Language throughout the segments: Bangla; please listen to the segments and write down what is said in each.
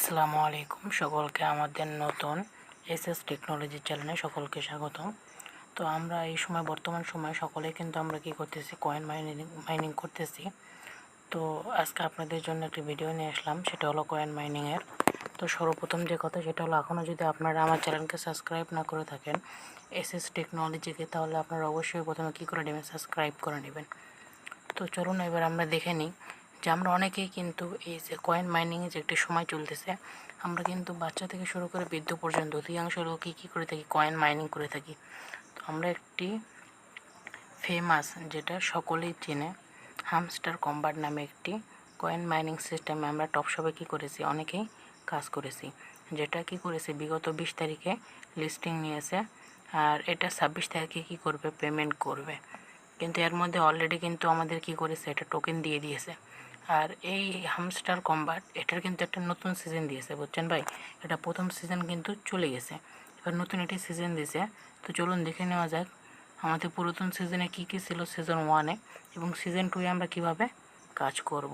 আসসালামু আলাইকুম সকলকে আমাদের নতুন এসএস টেকনোলজি চ্যানেলে সকলকে স্বাগতম। তো আমরা এই সময় বর্তমান সময়ে সকলে কিন্তু আমরা কি করতেছি কয়েন মাইনিং করতেছি। তো আজকে আপনাদের জন্য একটি ভিডিও নিয়ে আসলাম, সেটা হলো কয়েন মাইনিংয়ের। তো সর্বপ্রথম যে কথা সেটা হলো এখনও যদি আপনারা আমার চ্যানেলকে সাবস্ক্রাইব না করে থাকেন এসএস টেকনোলজিকে, তাহলে আপনারা অবশ্যই প্রথমে কী করে নেবেন, সাবস্ক্রাইব করে নেবেন। তো চলুন এবার আমরা দেখে নিই যে আমরা অনেকেই কিন্তু এই যে কয়েন মাইনিংয়ে যে একটি সময় চলতেছে, আমরা কিন্তু বাচ্চা থেকে শুরু করে বৃদ্ধ পর্যন্ত অধিকাংশ লোকই কী করে থাকি, কয়েন মাইনিং করে থাকি। তো আমরা একটি ফেমাস, যেটা সকলেই চেনে, হামস্টার কম্বাট নামে একটি কয়েন মাইনিং সিস্টেমে আমরা টপশপে কী করেছি, অনেকেই কাজ করেছি। যেটা কি করেছে বিগত 20 তারিখে লিস্টিং নিয়েছে, আর এটা 26 তারিখে কী করবে, পেমেন্ট করবে। কিন্তু এর মধ্যে অলরেডি কিন্তু আমাদের কি করেছে, এটা টোকেন দিয়ে দিয়েছে। আর এই হামস্টার কম্বাট এটার কিন্তু একটা নতুন সিজন দিয়েছে, বুঝছেন ভাই। এটা প্রথম সিজন কিন্তু চলে গেছে, এবার নতুন একটি সিজন দিয়েছে। তো চলুন দেখে নেওয়া যাক আমাদের পুরাতন সিজনে কী কী ছিল সিজন 1-এ, এবং সিজন 2-এ আমরা কিভাবে কাজ করব।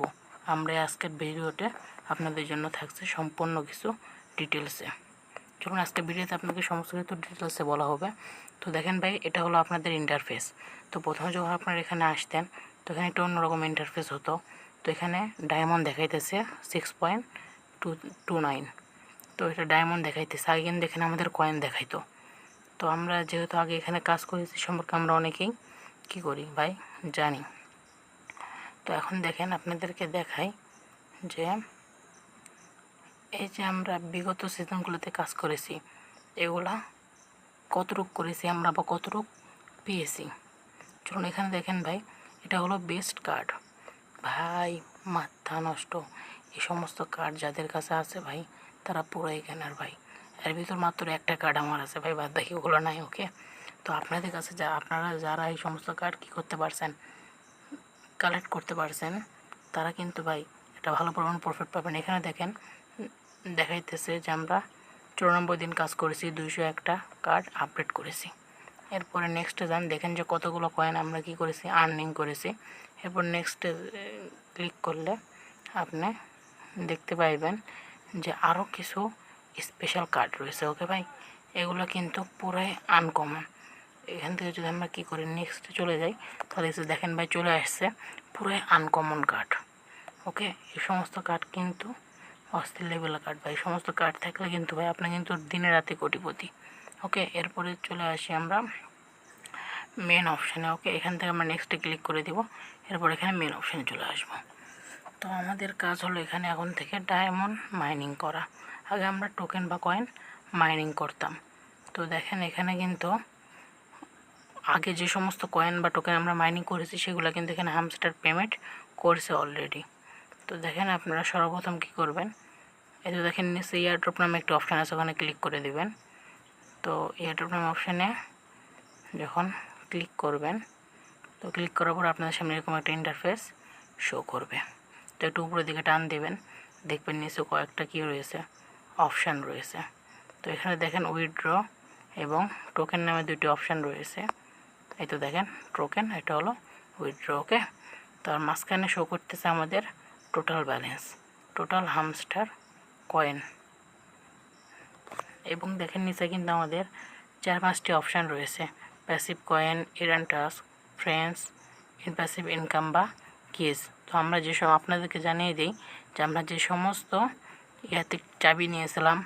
আমরা আজকের ভিডিওতে আপনাদের জন্য থাকছে সম্পূর্ণ কিছু ডিটেলসে। চলুন আজকে ভিডিওতে আপনাকে সমস্ত কিছু ডিটেলসে বলা হবে। তো দেখেন ভাই, এটা হলো আপনাদের ইন্টারফেস। তো প্রথমে যখন আপনারা এখানে আসতেন, তো এখানে একটা অন্যরকম ইন্টারফেস হতো। তো এখানে ডায়মন্ড দেখাইতেছে 6.229। তো এটা ডায়মন্ড দেখাইতেছে, আগে কিন্তু এখানে আমাদের কয়েন দেখাইতো। তো আমরা যেহেতু আগে এখানে কাজ করেছি সম্পর্কে আমরা অনেকেই কী করি ভাই জানি। তো এখন দেখেন আপনাদেরকে দেখাই যে এই যে আমরা বিগত সিজনগুলোতে কাজ করেছি, এগুলা কতটুক করেছি আমরা বা কতটুক পেয়েছি। চলুন এখানে দেখেন ভাই, এটা হলো বেস্ট কার্ড। ভাই মাথা নষ্ট, এই সমস্ত কার্ড যাদের কাছে আছে ভাই তারা পুরোই কেনার ভাই। এর ভিতর মাত্র একটা কার্ড আমার আছে ভাই, বাদ বাকি ওগুলো নাই। ওকে, তো আপনাদের কাছে আপনারা যারা এই সমস্ত কার্ড কী করতে পারছেন, কালেক্ট করতে পারছেন, তারা কিন্তু ভাই একটা ভালো পরিমাণ প্রফিট পাবেন। এখানে দেখেন দেখাইতেছে যে আমরা 94 দিন কাজ করেছি, 201টা কার্ড আপডেট করেছি। এরপরে নেক্সটে যান, দেখেন যে কতগুলো কয়েন আমরা কি করেছি, আর্নিং করেছি। এরপর নেক্সটে ক্লিক করলে আপনি দেখতে পাইবেন যে আরও কিছু স্পেশাল কার্ড রয়েছে। ওকে ভাই, এগুলো কিন্তু পুরাই আনকমন। এখান থেকে যদি আমরা কী করি, নেক্সটে চলে যাই, তাহলে দেখেন ভাই চলে আসছে পুরাই আনকমন কার্ড। ওকে, এই সমস্ত কার্ড কিন্তু অস্থির লেভেলের কার্ড ভাই। এই সমস্ত কার্ড থাকলে কিন্তু ভাই আপনি কিন্তু দিনে রাতে কোটিপতি। ওকে, এরপরে চলে আসি আমরা মেন অপশানে। ওকে, এখান থেকে আমরা নেক্সটে ক্লিক করে দেব, এরপর এখানে মেন অপশানে চলে আসব। তো আমাদের কাজ হলো এখানে এখন থেকে ডায়মন্ড মাইনিং করা। আগে আমরা টোকেন বা কয়েন মাইনিং করতাম। তো দেখেন এখানে কিন্তু আগে যে সমস্ত কয়েন বা টোকেন আমরা মাইনিং করেছি সেগুলো কিন্তু এখানে হামস্টার পেমেন্ট করছে অলরেডি। তো দেখেন আপনারা সর্বপ্রথম কী করবেন, এই তো দেখেন নিচে এয়ারড্রপ নামে একটা অপশান আছে, ওখানে ক্লিক করে দেবেন। তো এয়ারড্রপ নামে অপশানে যখন ক্লিক করবেন, তো ক্লিক করার পর আপনাদের সামনে এরকম একটা ইন্টারফেস শো করবে। তো একটু উপরের দিকে টান দেবেন, দেখবেন নিচে কয়েকটা কী রয়েছে, অপশান রয়েছে। তো এখানে দেখেন উইথড্র এবং টোকেন নামে দুটি অপশান রয়েছে। এই তো দেখেন টোকেন, এটা হলো উইথড্র। ওকে, তার মাঝখানে শো করতেছে আমাদের total balance, total hamster coin. এবং দেখেন নিচে কিন্তু আমাদের 4-5টি অপশান রয়েছে, passive coin, এরান task, friends, ইনপ্যাসিভ income বা কেস। তো আমরা যেসব আপনাদেরকে জানিয়ে দিই যে আমরা যে সমস্ত ইয়াতে চাবি নিয়েছিলাম,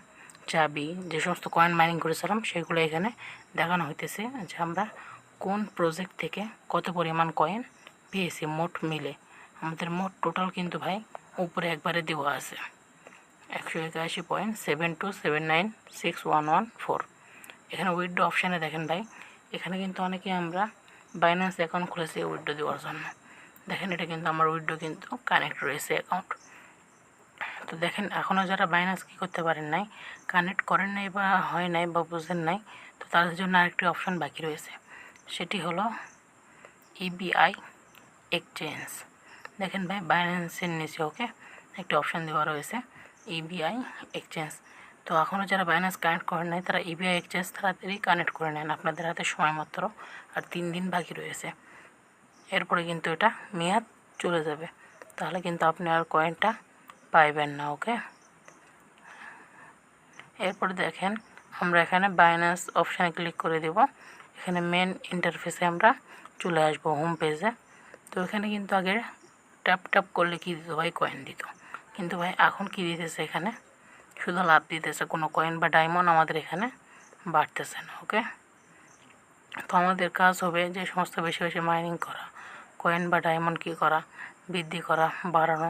যে সমস্ত কয়েন মাইনিং করেছিলাম, সেগুলো এখানে দেখানো হইতেছে যে আমরা কোন প্রজেক্ট থেকে কত পরিমাণ কয়েন পেয়েছি। মোট মিলে আমাদের মোট টোটাল কিন্তু ভাই উপরে একবারে দেওয়া আছে 181.72796114। এখানে উইথড্র অপশানে দেখেন ভাই, এখানে কিন্তু অনেকে আমরা বাইন্যান্স অ্যাকাউন্ট খুলেছি উইথড্র দেওয়ার জন্য। দেখেন এটা কিন্তু আমার উইথড্র কিন্তু কানেক্ট রয়েছে অ্যাকাউন্ট। তো দেখেন এখনও যারা বাইন্যান্স কী করতে পারেন নাই, কানেক্ট করেন নাই বা হয় নাই বা বুঝেন নাই, তো তাদের জন্য আরেকটি অপশান বাকি রয়েছে, সেটি হলো ইবিআই এক্সচেঞ্জ। দেখেন ভাই বাইন্যান্সের নিচে ওকে একটি অপশান দেওয়া রয়েছে ইবিআই এক্সচেঞ্জ। তো এখনও যারা বাইন্যান্স কানেক্ট করেন নাই তারা ইবিআই এক্সচেঞ্জ তাড়াতাড়ি কানেক্ট করে নেন, আপনাদের হাতে সময় মাত্র আর 3 দিন বাকি রয়েছে। এরপরে কিন্তু এটা মেয়াদ চলে যাবে, তাহলে কিন্তু আপনি আর কয়েনটা পাইবেন না। ওকে, এরপর দেখেন আমরা এখানে বাইন্যান্স অপশানে ক্লিক করে দেব। এখানে মেন ইন্টারফেসে আমরা চলে আসব হোম পেজে। তো এখানে কিন্তু আগে ট্যাপ ট্যাপ করলে কী দিত ভাই, কয়েন দিত, কিন্তু ভাই এখন কী দিতেছে, এখানে শুধু লাভ দিতেছে, কোনো কয়েন বা ডায়মন্ড আমাদের এখানে বাড়তেছে না। ওকে, তো আমাদের কাজ হবে যে সমস্ত বেশি বেশি মাইনিং করা, কয়েন বা ডায়মন্ড কী করা, বৃদ্ধি করা, বাড়ানো,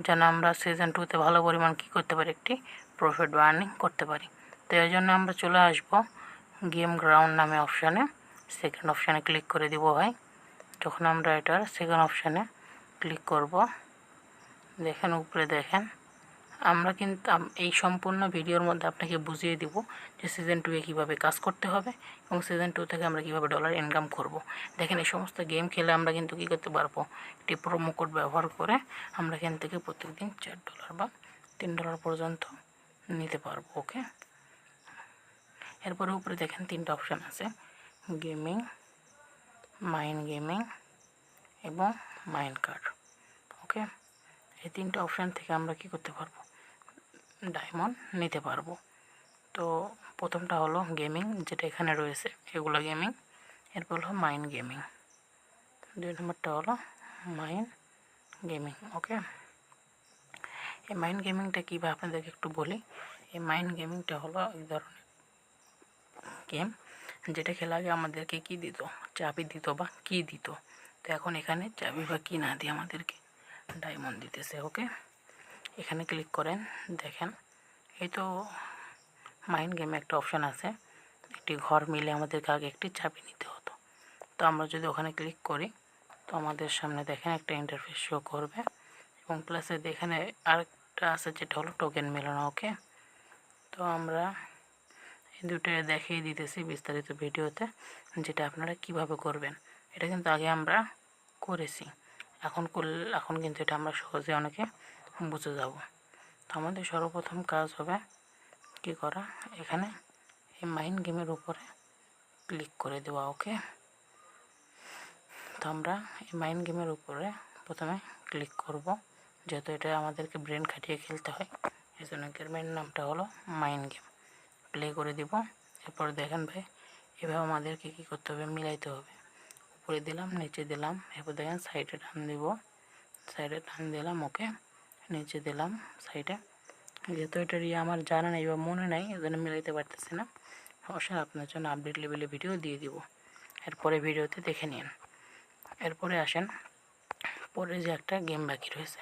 যেন আমরা সিজন 2-তে ভালো পরিমাণ কী করতে পারি, একটি প্রফিট বা আর্নিং করতে পারি। তো এই জন্য আমরা চলে আসব গেম গ্রাউন্ড নামে অপশানে, সেকেন্ড অপশানে ক্লিক করে দিব ভাই। যখন আমরা এটার সেকেন্ড অপশানে ক্লিক করব, দেখেন উপরে দেখেন আমরা কিন্তু এই সম্পূর্ণ ভিডিওর মধ্যে আপনাকে বুঝিয়ে দিব যে সিজন 2-এ কীভাবে কাজ করতে হবে এবং সিজন 2 থেকে আমরা কীভাবে ডলার ইনকাম করব। দেখেন এই সমস্ত গেম খেলে আমরা কিন্তু কী করতে পারবো, একটি প্রোমো কোড ব্যবহার করে আমরা এখান থেকে প্রত্যেকদিন $4 বা $3 পর্যন্ত নিতে পারবো। ওকে, এরপরে উপরে দেখেন 3টা অপশান আছে, গেমিং, মাইন্ড গেমিং এবং মাইন্ড কার্ড। ওকে, এই 3টা অপশান থেকে আমরা কী করতে পারবো, ডায়মন্ড নিতে পারবো। তো প্রথমটা হলো গেমিং, যেটা এখানে রয়েছে এগুলো গেমিং। এরপর হলো মাইন্ড গেমিং, 2 নম্বরটা হলো মাইন্ড গেমিং। ওকে, এই মাইন্ড গেমিংটা কী বা আপনাদেরকে একটু বলি। এই মাইন্ড গেমিংটা হলো এক ধরনের গেম যেটা খেলা আগে আমাদেরকে কী দিত, চাবি দিত বা কী দিত। তো এখন এখানে চাবি বা কী না দিয়ে আমাদেরকে ডায়মন্ড দিতেছে। ওকে, এখানে ক্লিক করেন, দেখেন এই তো মাইন্ড গেমে একটা অপশান আছে, একটি ঘর মিলে আমাদেরকে আগে একটি চাবি নিতে হতো। তো আমরা যদি ওখানে ক্লিক করি তো আমাদের সামনে দেখেন একটা ইন্টারফেস শো করবে এবং প্লাসে এখানে আরেকটা আছে যেটা হলো টোকেন মেলানো। ওকে, তো আমরা এই দুটো দেখিয়ে দিতেছি বিস্তারিত ভিডিওতে, যেটা আপনারা কিভাবে করবেন। এটা কিন্তু আগে আমরা করেছি, এখন কিন্তু এটা আমরা সহজে অনেকে বুঝে যাব। তো আমাদের সর্বপ্রথম কাজ হবে কী করা, এখানে এই মাইন্ড গেমের উপরে ক্লিক করে দেওয়া। ওকে, তো আমরা এই মাইন্ড গেমের উপরে প্রথমে ক্লিক করব, যেহেতু এটা আমাদেরকে ব্রেন খাটিয়ে খেলতে হয়, এই জন্য গেমের নামটা হলো মাইন্ড গেম। প্লে করে দিব। এরপর দেখেন ভাই এভাবে আমাদেরকে কী করতে হবে, মিলাইতে হবে। উপরে দিলাম, নিচে দিলাম, এরপর দেখেন সাইডে টান দিব, সাইডে টান দিলাম। ওকে, নিচে দিলাম সাইডে। যেহেতু এটার আমার জানা নেই বা মনে নেই, এই জন্য মিলাইতে পারতেছি না। অবশ্যই আপনার জন্য আপডেট লেভেলে ভিডিও দিয়ে দিব, এরপরে ভিডিওতে দেখে নিন। এরপরে আসেন পরে যে একটা গেম বাকি রয়েছে,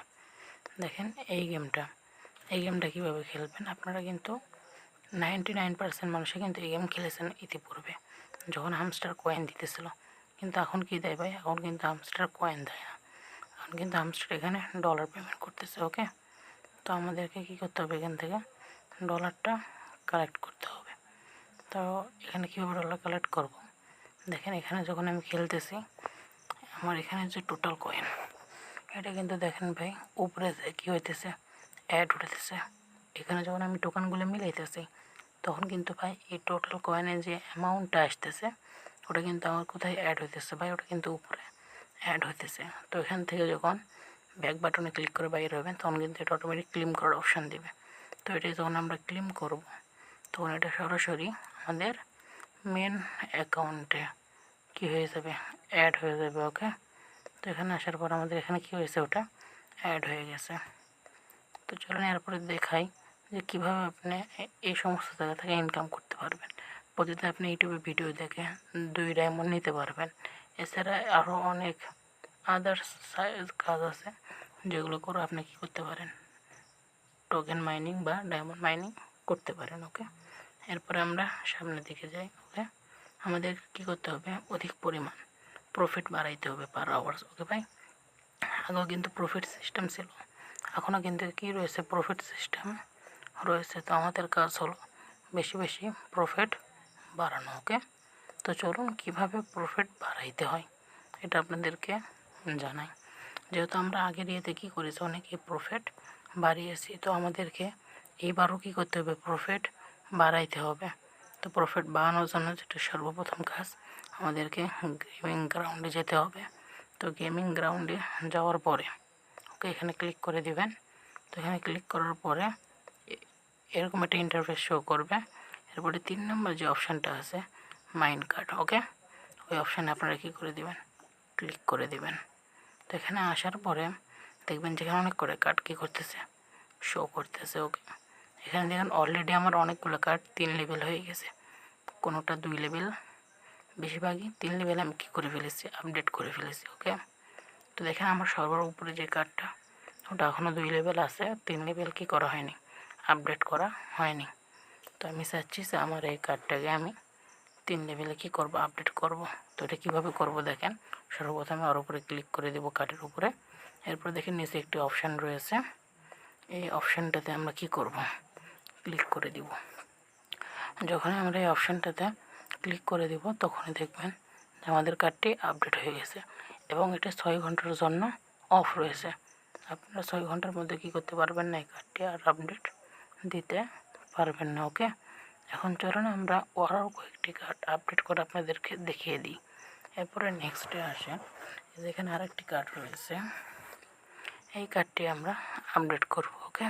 দেখেন এই গেমটা কীভাবে খেলবেন। আপনারা কিন্তু 99% মানুষে কিন্তু এই গেম খেলেছেন ইতিপূর্বে, যখন হামস্টার কয়েন দিতেছিল। কিন্তু এখন কী দেয় ভাই, এখন কিন্তু হামস্টার কয়েন দেয় না, এখন কিন্তু হামস্টার এখানে ডলার পেমেন্ট করতেছে। ওকে, তো আমাদেরকে কী করতে হবে, এখান থেকে ডলারটা কালেক্ট করতে হবে। তো এখানে কীভাবে ডলার কালেক্ট করব, দেখেন এখানে যখন আমি খেলতেছি আমার এখানে যে টোটাল কয়েন, এটা কিন্তু দেখেন ভাই উপরে কী হইতেছে, অ্যাড উঠেছে। এখানে যখন আমি টোকেনগুলো মিলাইতেছি তখন কিন্তু ভাই এই টোটাল কয়েনের যে অ্যামাউন্টটা আসতেছে ওটা কিন্তু আমার কোথায় অ্যাড হইতেছে ভাই, ওটা কিন্তু উপরে অ্যাড হইতেছে। তো এখান থেকে যখন ব্যাক বাটনে ক্লিক করে বাইরে হবেন তখন কিন্তু এটা অটোমেটিক ক্লেম করার অপশান দেবে। তো এটাই যখন আমরা ক্লেম করব তখন এটা সরাসরি আমাদের মেন অ্যাকাউন্টে কী হয়ে যাবে, অ্যাড হয়ে যাবে। ওকে, তো এখানে আসার পর আমাদের এখানে কী হয়েছে, ওটা অ্যাড হয়ে গেছে। তো চলুন এরপরে দেখাই যে কীভাবে আপনি এই সমস্ত জায়গা থেকে ইনকাম করতে পারবেন। প্রতিদিন আপনি ইউটিউবে ভিডিও দেখে 2 ডায়মন্ড নিতে পারবেন। এছাড়া আরও অনেক আদার্স কাজ আছে যেগুলো করে আপনি কী করতে পারেন, টোকেন মাইনিং বা ডায়মন্ড মাইনিং করতে পারেন। ওকে, এরপরে আমরা সামনের দিকে যাই। ওকে, আমাদের কী করতে হবে, অধিক পরিমাণ প্রফিট বাড়াইতে হবে পার আওয়ার্স। ওকে ভাই, আগেও কিন্তু প্রফিট সিস্টেম ছিল, এখনও কিন্তু কী রয়েছে, প্রফিট সিস্টেম রয়েছে। তো আমাদের কাজ হলো বেশি বেশি প্রফিট বাড়ানো। ওকে, তো চলুন কীভাবে প্রফিট বাড়াইতে হয় এটা আপনাদেরকে জানাই। যেহেতু আমরা আগের ইয়েতে কী করেছি, অনেকে প্রফিট বাড়িয়েছি, তো আমাদেরকে এইবারও কী করতে হবে, প্রফিট বাড়াইতে হবে। তো প্রফিট বাড়ানোর জন্য যেটা সর্বপ্রথম কাজ, আমাদেরকে গেমিং গ্রাউন্ডে যেতে হবে। তো গেমিং গ্রাউন্ডে যাওয়ার পরে ওকে এখানে ক্লিক করে দিবেন। তো এখানে ক্লিক করার পরে এরকম একটা ইন্টারফেস শো করবে। এরপরে 3 নম্বর যে অপশানটা আছে মাইন্ড কার্ড, ওকে, ওই অপশানে আপনারা কী করে দেবেন, ক্লিক করে দেবেন। তো এখানে আসার পরে দেখবেন যেখানে অনেক করে কার্ড কী করতেছে, শো করতেছে, ওকে। এখানে দেখেন অলরেডি আমার অনেকগুলো কার্ড 3 লেভেল হয়ে গেছে, কোনোটা 2 লেভেল, বেশিরভাগই 3 লেভেল আমি কী করে ফেলেছি, আপডেট করে ফেলেছি, ওকে। তো দেখেন আমার সর্বর উপরে যে কার্ডটা ওটা এখনও 2 লেভেল আছে, 3 লেভেল কী করা হয়নি, আপডেট করা হয়নি। তো আমি চাচ্ছি যে আমার এই কার্ডটাকে আমি 3 লেভেলে কী করব, আপডেট করব। তো এটা কীভাবে করব দেখেন, সর্বপ্রথমে ওর উপরে ক্লিক করে দেব কার্ডের উপরে। এরপর দেখেন নিচে একটি অপশান রয়েছে, এই অপশানটাতে আমরা কী করব, ক্লিক করে দিব। যখনই আমরা এই অপশানটাতে ক্লিক করে দেব তখনই দেখবেন যে আমাদের কার্ডটি আপডেট হয়ে গেছে এবং এটা 6 ঘন্টার জন্য অফ রয়েছে। আপনারা 6 ঘন্টার মধ্যে কী করতে পারবেন না, এই কার্ডটি আর আপডেট দিতে পারবেন না, ওকে। এখন চলুন আমরা আরও কয়েকটি কার্ড আপডেট করে আপনাদেরকে দেখিয়ে দিই। এরপরে নেক্সটে আসে, যেখানে আরেকটি কার্ড রয়েছে, এই কার্ডটি আমরা আপডেট করব, ওকে।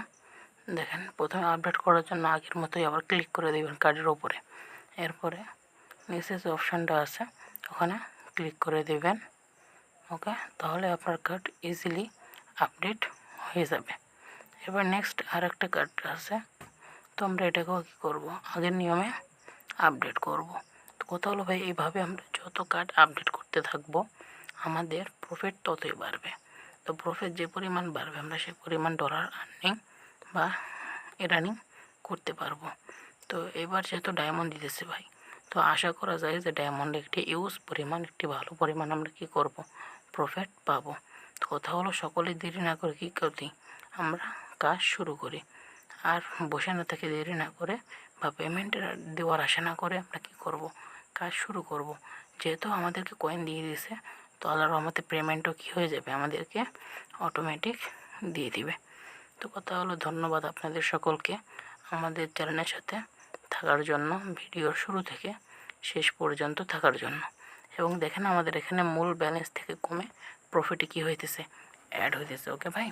দেখেন প্রথমে আপডেট করার জন্য আগের মতোই আবার ক্লিক করে দেবেন কার্ডের ওপরে। এরপরে নিচে যে অপশানটা আছে ওখানে ক্লিক করে দেবেন, ওকে। তাহলে আপনার কার্ড ইজিলি আপডেট হয়ে যাবে। এবার নেক্সট আরেকটা কার্ড আছে, তো আমরা এটাকেও কী করবো, আগের নিয়মে আপডেট করব। তো কথা হলো ভাই, এইভাবে আমরা যত কার্ড আপডেট করতে থাকবো আমাদের প্রফিট ততই বাড়বে। তো প্রফিট যে পরিমাণ বাড়বে আমরা সেই পরিমাণ ডলার আর্নিং বা এরার্নিং করতে পারবো। তো এবার যেহেতু ডায়মন্ড দিতেছে ভাই, তো আশা করা যায় যে ডায়মন্ড একটি একটি ভালো পরিমাণ আমরা কী করব, প্রফিট পাবো। তো কথা হলো সকলে দেরি না করে কী করি, আমরা কাজ শুরু করি। আর বসে না থেকে দেরি না করে বা পেমেন্ট দেওয়ার আশা না করে আমরা কী করব, কাজ শুরু করব। যেহেতু আমাদেরকে কয়েন দিয়ে দিয়েছে তো আল্লাহর রহমতে পেমেন্টও কী হয়ে যাবে, আমাদেরকে অটোমেটিক দিয়ে দিবে। তো কথা হলো ধন্যবাদ আপনাদের সকলকে আমাদের চ্যানেলের সাথে থাকার জন্য, ভিডিওর শুরু থেকে শেষ পর্যন্ত থাকার জন্য। এবং দেখেন আমাদের এখানে মূল ব্যালেন্স থেকে কমে প্রফিটে কী হইতেছে, অ্যাড হইতেছে, ওকে ভাই।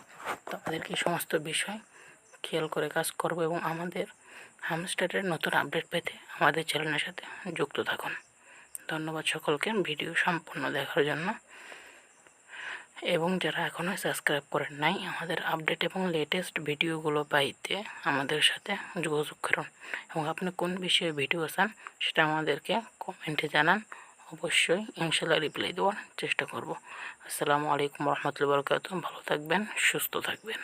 তো আমাদেরকে এই সমস্ত বিষয় খেয়াল করে কাজ করব এবং আমাদের হামস্টারের নতুন আপডেট পেতে আমাদের চ্যানেলের সাথে যুক্ত থাকুন। ধন্যবাদ সকলকে ভিডিও সম্পূর্ণ দেখার জন্য। এবং যারা এখনও সাবস্ক্রাইব করেন নাই, আমাদের আপডেট এবং লেটেস্ট ভিডিওগুলো পাইতে আমাদের সাথে যোগাযোগ করুন এবং আপনি কোন বিষয়ে ভিডিও চান সেটা আমাদেরকে কমেন্টে জানান, অবশ্যই ইনশাল্লাহ রিপ্লাই দেওয়ার চেষ্টা করব। আসসালামু আলাইকুম রহমতুল্লাহি ওয়া বারাকাতুহু। ভালো থাকবেন, সুস্থ থাকবেন।